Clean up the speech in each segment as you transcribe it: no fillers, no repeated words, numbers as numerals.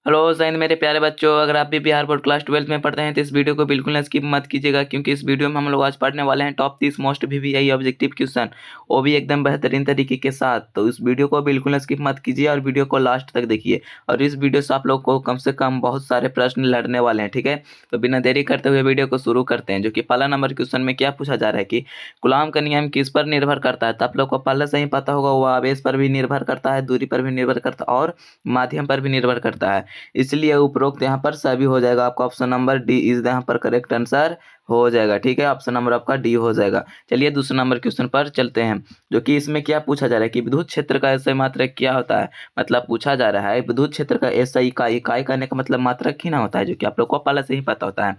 Hello science मेरे प्यारे बच्चों, अगर आप भी बिहार बोर्ड क्लास 12 में पढ़ते हैं तो इस वीडियो को बिल्कुल स्किप मत कीजिएगा, क्योंकि इस वीडियो में हम लोग आज पढ़ने वाले हैं top 30 most VVI objective question, वो भी एकदम बेहतरीन तरीके के साथ। तो इस वीडियो को बिल्कुल स्किप मत कीजिए और वीडियो को लास्ट तक देखिए। और इस वीडियो से आप लोग को कम से कम बहुत सारे प्रश्न लड़ने वाले हैं, ठीक है। तो बिना देरी करते हुए वीडियो को शुरू करते हैं। जो कि पहला नंबर क्वेश्चन में क्या पूछा जा रहा है कि कूलॉम का नियम किस पर निर्भर करता है। तो आप लोग को पहले से ही पता होगा, वो आवेश पर भी निर्भर करता है, दूरी पर भी निर्भर करता है और माध्यम पर भी निर्भर करता है। इसलिए उपरोक्त यहाँ पर सभी हो जाएगा। आपका ऑप्शन नंबर डी इज यहाँ पर करेक्ट आंसर हो जाएगा, ठीक है। ऑप्शन नंबर आपका डी हो जाएगा। चलिए दूसरे नंबर क्वेश्चन पर चलते हैं। जो कि इसमें क्या पूछा जा रहा है कि विद्युत क्षेत्र का ऐसा मात्रक क्या होता है। मतलब पूछा जा रहा है विद्युत क्षेत्र का ऐसा इकाई करने का मतलब मात्रक ही ना होता है, जो कि आप लोग को पहले से ही पता होता है।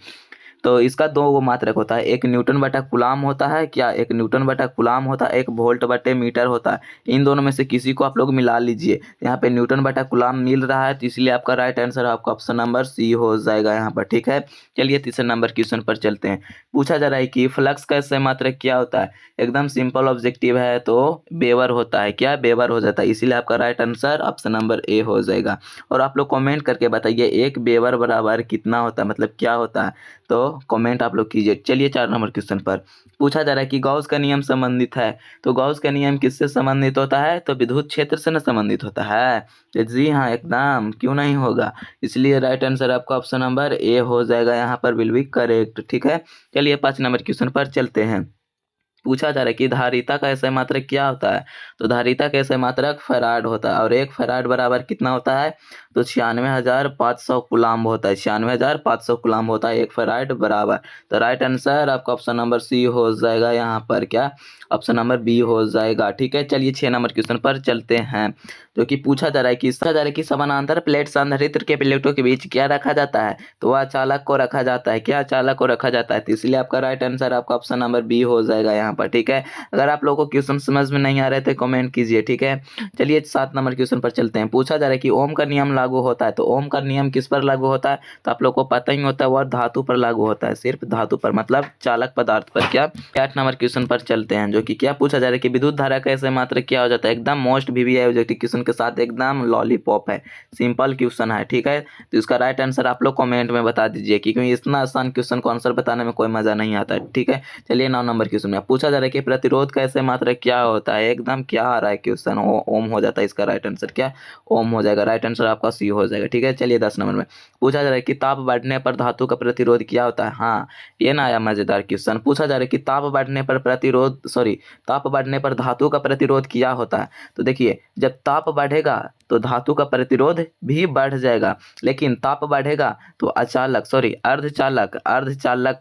तो इसका दो वो मात्रक होता है, एक न्यूटन बटा कुलाम होता है, क्या एक न्यूटन बटा कुलाम होता है, एक वोल्ट बटे मीटर होता है। इन दोनों में से किसी को आप लोग मिला लीजिए। यहाँ पे न्यूटन बटा कुलाम मिल रहा है, तो इसलिए आपका राइट आंसर आपका ऑप्शन नंबर सी हो जाएगा यहाँ पर, ठीक है। चलिए तीसरे नंबर क्वेश्चन पर चलते हैं। पूछा जा रहा है कि फ्लक्स का ऐसा मात्रक क्या होता है। एकदम सिंपल ऑब्जेक्टिव है, तो वेबर होता है। क्या वेबर हो जाता है, इसीलिए आपका right answer option number A हो जाएगा। और आप लोग कमेंट करके बताइए एक वेबर बराबर कितना होता है, मतलब क्या होता है। तो कमेंट आप लोग कीजिए। चलिए 4 नंबर क्वेश्चन पर पूछा जा रहा है कि गॉस का नियम संबंधित है। तो गॉस का नियम किससे संबंधित होता है, तो विद्युत क्षेत्र से न संबंधित होता है। तो जी हाँ, एकदम क्यों नहीं होगा। इसलिए राइट आंसर आपका ऑप्शन नंबर ए हो जाएगा, यहाँ पर विल बी करेक्ट, ठीक है। चलिए 5 नंबर क्वेश्चन पर चलते हैं। पूछा जा रहा है कि धारिता का ऐसा मात्रक क्या होता है। तो धारिता का ऐसा मात्रक फैराड होता है, और एक फैराड बराबर कितना होता है, तो 96,500 कूलम्ब होता है। 96,500 कूलम्ब होता है एक फैराड बराबर। तो राइट आंसर आपका ऑप्शन नंबर सी हो जाएगा, यहाँ पर क्या ऑप्शन नंबर बी हो जाएगा, ठीक है। चलिए 6 नंबर क्वेश्चन पर चलते हैं। जो कि पूछा जा रहा है कि समानांतर प्लेट संधारित्र के प्लेटों के बीच क्या रखा जाता है। तो वह चालक को रखा जाता है। क्या चालक को रखा जाता है, तो इसलिए आपका राइट आंसर आपका ऑप्शन नंबर बी हो जाएगा यहाँ पर, ठीक है। अगर आप लोगों को क्वेश्चन समझ में नहीं आ रहे तो कमेंट कीजिए, ठीक है। चलिए 7 नंबर क्वेश्चन पर चलते हैं। पूछा जा रहा है कि ओम का नियम लागू होता है। तो ओम का नियम किस पर लागू होता है, तो आप लोग को पता ही होता है, वह धातु पर लागू होता है, सिर्फ धातु पर, मतलब चालक पदार्थ पर। क्या 8 नंबर क्वेश्चन पर चलते हैं। जो कि क्या पूछा जा रहा है कि विद्युत धारा का ऐसे मात्र क्या हो जाता है। एकदम मोस्ट वीवीआई ऑब्जेक्टिव क्वेश्चन के साथ एकदम लॉलीपॉप है, सिंपल क्वेश्चन है, ठीक है। तो इसका राइट आंसर आप लोग कमेंट में बता दीजिए, क्योंकि इतना आसान क्वेश्चन को आंसर बताने में कोई मजा नहीं आता है, ठीक है। चलिए 9 नंबर क्वेश्चन में पूछा जा रहा है कि प्रतिरोध का ऐसे मात्र क्या होता है। एकदम क्या आ रहा है क्वेश्चन, ओम हो जाता है। इसका राइट आंसर क्या ओम हो जाएगा, राइट आंसर आपका सी हो जाएगा, ठीक है। चलिए 10 नंबर में पूछा जा रहा है कि ताप बढ़ने पर धातु का प्रतिरोध क्या होता है। हाँ, ये ना आया मजेदार क्वेश्चन। पूछा जा रहा है कि ताप बढ़ने पर ताप बढ़ने पर धातु का प्रतिरोध क्या होता है। तो देखिए, जब ताप बढ़ेगा तो धातु का प्रतिरोध भी बढ़ जाएगा, लेकिन ताप बढ़ेगा तो अर्धचालक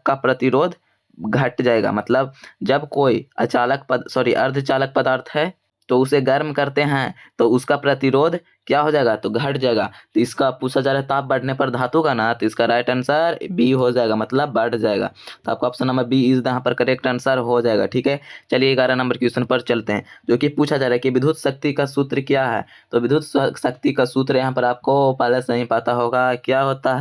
का प्रतिरोध घट जाएगा। मतलब जब कोई अर्धचालक पदार्थ है तो उसे गर्म करते हैं तो उसका प्रतिरोध क्या हो जाएगा, तो घट जाएगा। तो इसका पूछा जा रहा है ताप बढ़ने पर धातु का ना, तो इसका राइट आंसर बी हो जाएगा, मतलब बढ़ जाएगा। तो आपका ऑप्शन नंबर बी इज यहाँ पर करेक्ट आंसर हो जाएगा, ठीक है। चलिए 11 नंबर क्वेश्चन पर चलते हैं। जो कि पूछा जा रहा है कि विद्युत शक्ति का सूत्र क्या है। तो विद्युत शक्ति का सूत्र यहाँ पर आपको पहले से ही पता होगा, क्या होता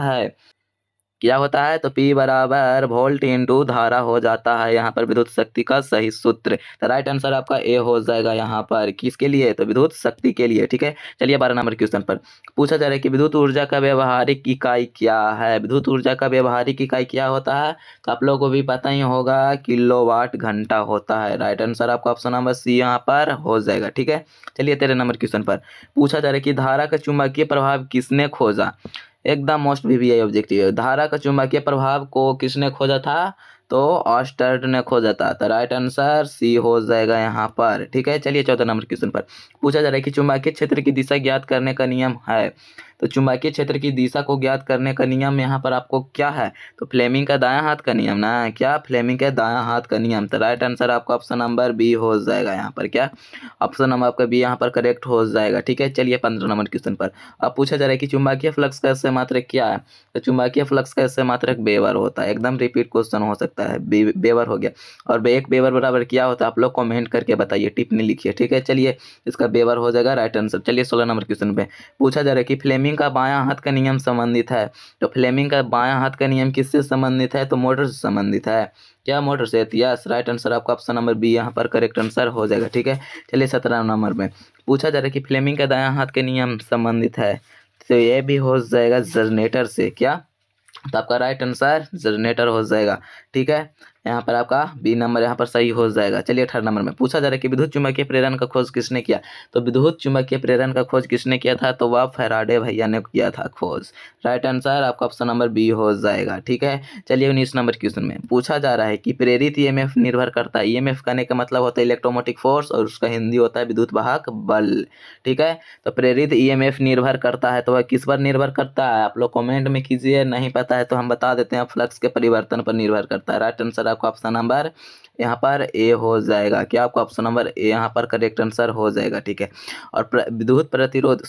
है, तो P बराबर वोल्ट इंटू धारा हो जाता है यहाँ पर विद्युत शक्ति का सही सूत्र। तो राइट आंसर आपका ए हो जाएगा यहाँ पर, किसके लिए, तो विद्युत शक्ति के लिए, ठीक है। चलिए 12 नंबर क्वेश्चन पर पूछा जा रहा है कि विद्युत ऊर्जा का व्यवहारिक इकाई क्या है। विद्युत ऊर्जा का व्यवहारिक इकाई क्या होता है, तो आप लोगों को भी पता ही होगा, किलोवाट घंटा होता है। राइट आंसर आपका ऑप्शन नंबर सी यहाँ पर हो जाएगा, ठीक है। चलिए 13 नंबर क्वेश्चन पर पूछा जा रहा है कि धारा का चुंबकीय प्रभाव किसने खोजा। एकदम मोस्ट वीवीआई ऑब्जेक्टिव है। धारा का चुंबकीय प्रभाव को किसने खोजा था, तो ऑस्टर्ड ने खोजा था। तो राइट आंसर सी हो जाएगा यहाँ पर, ठीक है। चलिए 14 नंबर क्वेश्चन पर पूछा जा रहा है कि चुंबकीय क्षेत्र की दिशा ज्ञात करने का नियम है। तो चुंबकीय क्षेत्र की दिशा को ज्ञात करने का नियम यहाँ पर आपको क्या है, तो फ्लेमिंग का दायां हाथ का नियम ना, क्या फ्लेमिंग का दायां हाथ का नियम। तो राइट आंसर आपका ऑप्शन नंबर बी हो जाएगा यहाँ पर, क्या ऑप्शन नंबर आपका बी यहाँ पर करेक्ट हो जाएगा, ठीक है। चलिए 15 नंबर क्वेश्चन पर अब पूछा जा रहा है कि चुंबकीय फ्लक्स का ऐसे मात्रक क्या है। तो चुंबकीय फ्लक्स का ऐसे मात्रक वेबर होता है। एकदम रिपीट क्वेश्चन हो सकता है, वेबर हो गया। और एक वेबर बराबर क्या होता है, आप लोग कमेंट करके बताइए, टिप्पणी लिखिए, ठीक है। चलिए इसका वेबर हो जाएगा राइट आंसर। चलिए 16 नंबर क्वेश्चन पे पूछा जा रहा है कि फ्लेमिंग का बायां हाथ का नियम संबंधित है। तो फ्लेमिंग का बायां हाथ का नियम किससे संबंधित है, तो मोटर से संबंधित है। क्या मोटर से, यस राइट आंसर आपका ऑप्शन नंबर बी यहाँ पर करेक्ट आंसर हो जाएगा, ठीक है। चलिए 17 नंबर में पूछा जा रहा है कि फ्लेमिंग का दायां हाथ के नियम संबंधित है। तो ये भी हो जाएगा जनरेटर से। क्या? तो आपका राइट आंसर जनरेटर हो जाएगा। ठीक है, यहाँ पर आपका बी नंबर यहाँ पर सही हो जाएगा। चलिए 18 नंबर में पूछा जा रहा है कि विद्युत चुम्बकीय प्रेरण का खोज किसने किया। तो विद्युत चुम्बकीय प्रेरण का खोज किसने किया था, तो वह फैराडे भैया ने किया था खोज। राइट आंसर आपका ऑप्शन नंबर बी हो जाएगा। ठीक है, चलिए 19 नंबर क्वेश्चन में पूछा जा रहा है कि प्रेरित ईएमएफ निर्भर करता है। ईएमएफ कहने का मतलब होता है इलेक्ट्रोमोटिक फोर्स और उसका हिंदी होता है विद्युत वाहक बल। ठीक है, तो प्रेरित ईएमएफ निर्भर करता है तो वह किस पर निर्भर करता है, आप लोग कमेंट में कीजिए। नहीं पता है तो हम बता देते हैं, फ्लक्स के परिवर्तन पर निर्भर करता है। राइट आंसर आपका ऑप्शन नंबर यहाँ पर ए हो जाएगा। क्या आपका ऑप्शन नंबर ए यहाँ पर करेक्ट आंसर हो जाएगा। ठीक है, और विद्युत प्रतिरोध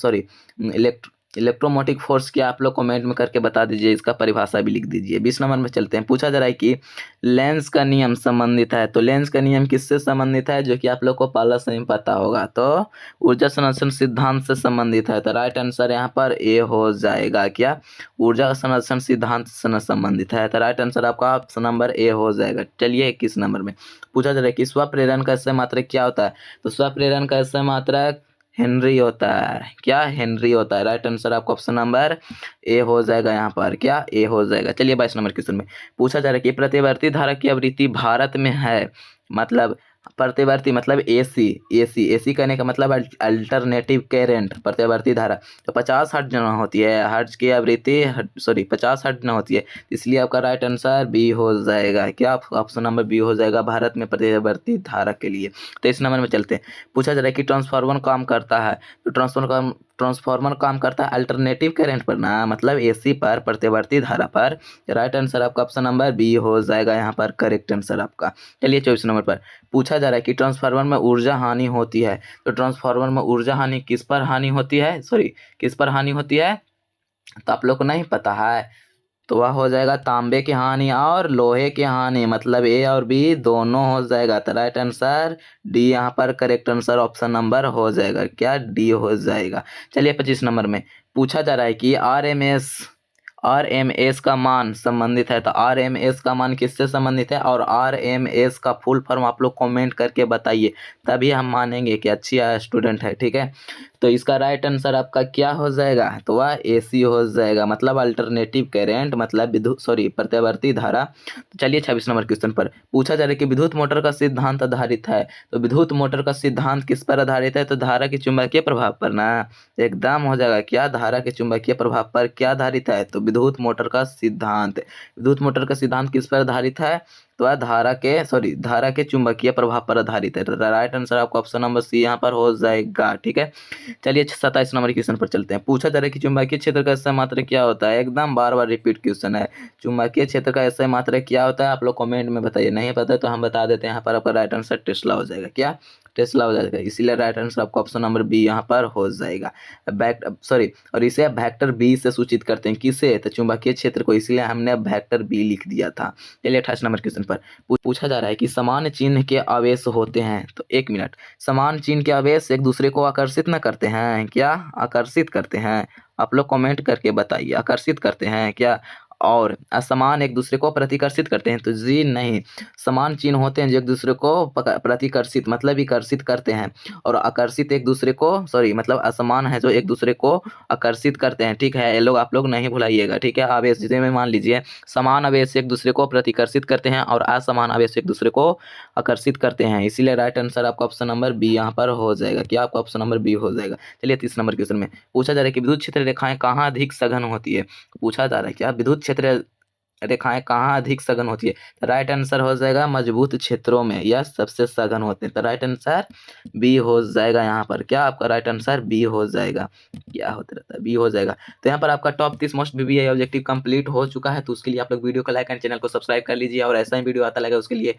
इलेक्ट्रोमोटिक फोर्स क्या, आप लोग कमेंट में करके बता दीजिए, इसका परिभाषा भी लिख दीजिए। 20 नंबर में चलते हैं। पूछा जा रहा है कि लेंस का नियम संबंधित है। तो लेंस का नियम किससे संबंधित है, जो कि आप लोग को पहले से ही पता होगा, तो ऊर्जा संरक्षण सिद्धांत से संबंधित है। तो राइट आंसर यहाँ पर ए हो जाएगा। क्या? ऊर्जा संरक्षण सिद्धांत से संबंधित है। तो राइट आंसर आपका ऑप्शन नंबर ए हो जाएगा। चलिए 21 नंबर में पूछा जा रहा है कि स्वप्रेरण का एसआई मात्रक क्या होता है। तो स्वप्रेरण का एसआई मात्रक हेनरी होता है। क्या? हेनरी होता है। राइट आंसर आपका ऑप्शन नंबर ए हो जाएगा यहाँ पर। क्या? ए हो जाएगा। चलिए 22 नंबर क्वेश्चन में पूछा जा रहा है कि प्रतिवर्ती धारा की आवृत्ति भारत में है, मतलब प्रतिवर्ती मतलब एसी। एसी कहने का मतलब अल्टरनेटिव करंट, प्रतिवर्ती धारा। तो 50 हर्ट्ज न होती है, हर्ट्ज की आवृत्ति 50 हर्ट्ज न होती है, इसलिए आपका राइट आंसर बी हो जाएगा। क्या? ऑप्शन नंबर बी हो जाएगा भारत में प्रतिवर्ती धारा के लिए। 23 नंबर में चलते हैं। पूछा जा रहा है कि ट्रांसफार्मर काम करता है। तो ट्रांसफार्मर काम करता है अल्टरनेटिव करंट पर ना, मतलब एसी पर, प्रतिवर्ती धारा पर। राइट आंसर आपका ऑप्शन नंबर बी हो जाएगा यहाँ पर करेक्ट आंसर आपका। चलिए 24 नंबर पर पूछा जा रहा है कि ट्रांसफार्मर में ऊर्जा हानि होती है। तो ट्रांसफार्मर में ऊर्जा हानि किस पर हानि होती है, किस पर हानि होती है, तो आप लोग को नहीं पता है, तो वह हो जाएगा तांबे की हानि और लोहे की हानि, मतलब ए और बी दोनों हो जाएगा। तो राइट आंसर डी यहाँ पर करेक्ट आंसर ऑप्शन नंबर हो जाएगा। क्या? डी हो जाएगा। चलिए 25 नंबर में पूछा जा रहा है कि आरएमएस का मान संबंधित है। तो आरएमएस का मान किससे संबंधित है, और आरएमएस का फुल फॉर्म आप लोग कमेंट करके बताइए, तभी हम मानेंगे कि अच्छी स्टूडेंट है। ठीक है, तो इसका राइट आंसर आपका क्या हो जाएगा, तो वह एसी हो जाएगा, मतलब अल्टरनेटिव करंट, मतलब प्रतिवर्ती धारा। तो चलिए 26 नंबर क्वेश्चन पर पूछा जा रहा है कि विद्युत मोटर का सिद्धांत आधारित है। तो विद्युत मोटर का सिद्धांत किस पर आधारित है, तो धारा के चुंबकीय प्रभाव पर ना, एकदम हो जाएगा। क्या? धारा के चुंबकीय प्रभाव पर क्या आधारित है, तो विद्युत मोटर का सिद्धांत किस पर आधारित है, तो वह धारा के चुंबकीय प्रभाव पर आधारित है। तो राइट आंसर आपका ऑप्शन नंबर सी यहाँ पर हो जाएगा। ठीक है, चलिए 27 नंबर क्वेश्चन पर चलते हैं। पूछा जा रहा है कि चुंबकीय क्षेत्र का एसआई मात्रक क्या होता है। एकदम बार बार रिपीट क्वेश्चन है, चुंबकीय क्षेत्र का एसआई मात्रक क्या होता है, आप लोग कमेंट में बताइए। नहीं पता है तो हम बता देते हैं, यहाँ पर आपका राइट आंसर टेस्ला हो जाएगा। क्या? टेस्ला हो जाएगा, इसीलिए राइट आंसर आपका ऑप्शन नंबर बी यहाँ पर हो जाएगा। और इसे आप वेक्टर बी से सूचित करते हैं, किसे, तो चुंबकीय क्षेत्र को, इसलिए हमने वेक्टर बी लिख दिया था। चलिए 28 नंबर क्वेश्चन पर पूछा जा रहा है कि समान चिन्ह के आवेश होते हैं। तो 1 मिनट, समान चिन्ह के आवेश एक दूसरे को आकर्षित न करते हैं। क्या? आकर्षित करते हैं, आप लोग कमेंट करके बताइए, आकर्षित करते हैं क्या, और असमान एक दूसरे को प्रतिकर्षित करते हैं। तो जी नहीं, समान चिन्ह होते हैं जो एक दूसरे को प्रतिकर्षित मतलब विकर्षित करते हैं, और आकर्षित एक दूसरे को मतलब असमान है जो एक दूसरे को आकर्षित करते हैं। ठीक है, ये लोग आप लोग नहीं भुलाइएगा। ठीक है, आवेश जिसे में मान लीजिए समान आवेश एक दूसरे को प्रतिकर्षित करते हैं और असमान आवेश एक दूसरे को आकर्षित करते हैं, इसीलिए राइट आंसर आपका ऑप्शन नंबर बी यहाँ पर हो जाएगा। क्या? आपका ऑप्शन नंबर बी हो जाएगा। चलिए 30 नंबर क्वेश्चन में पूछा जा रहा है कि विद्युत क्षेत्र रेखाएं कहाँ अधिक सघन होती है। पूछा जा रहा है क्या विद्युत क्षेत्र रेखाएं कहाँ अधिक सघन होती है, तो राइट आंसर हो जाएगा मजबूत क्षेत्रों में, यह सबसे सघन होते हैं। तो राइट आंसर बी हो जाएगा यहाँ पर। क्या? आपका राइट आंसर बी हो जाएगा। क्या होता रहता है, बी हो जाएगा। तो यहाँ पर आपका top 30 most VBI objective complete हो चुका है। तो उसके लिए आप लोग वीडियो को लाइक एंड चैनल को सब्सक्राइब कर लीजिए, और ऐसा ही वीडियो आता लगा उसके लिए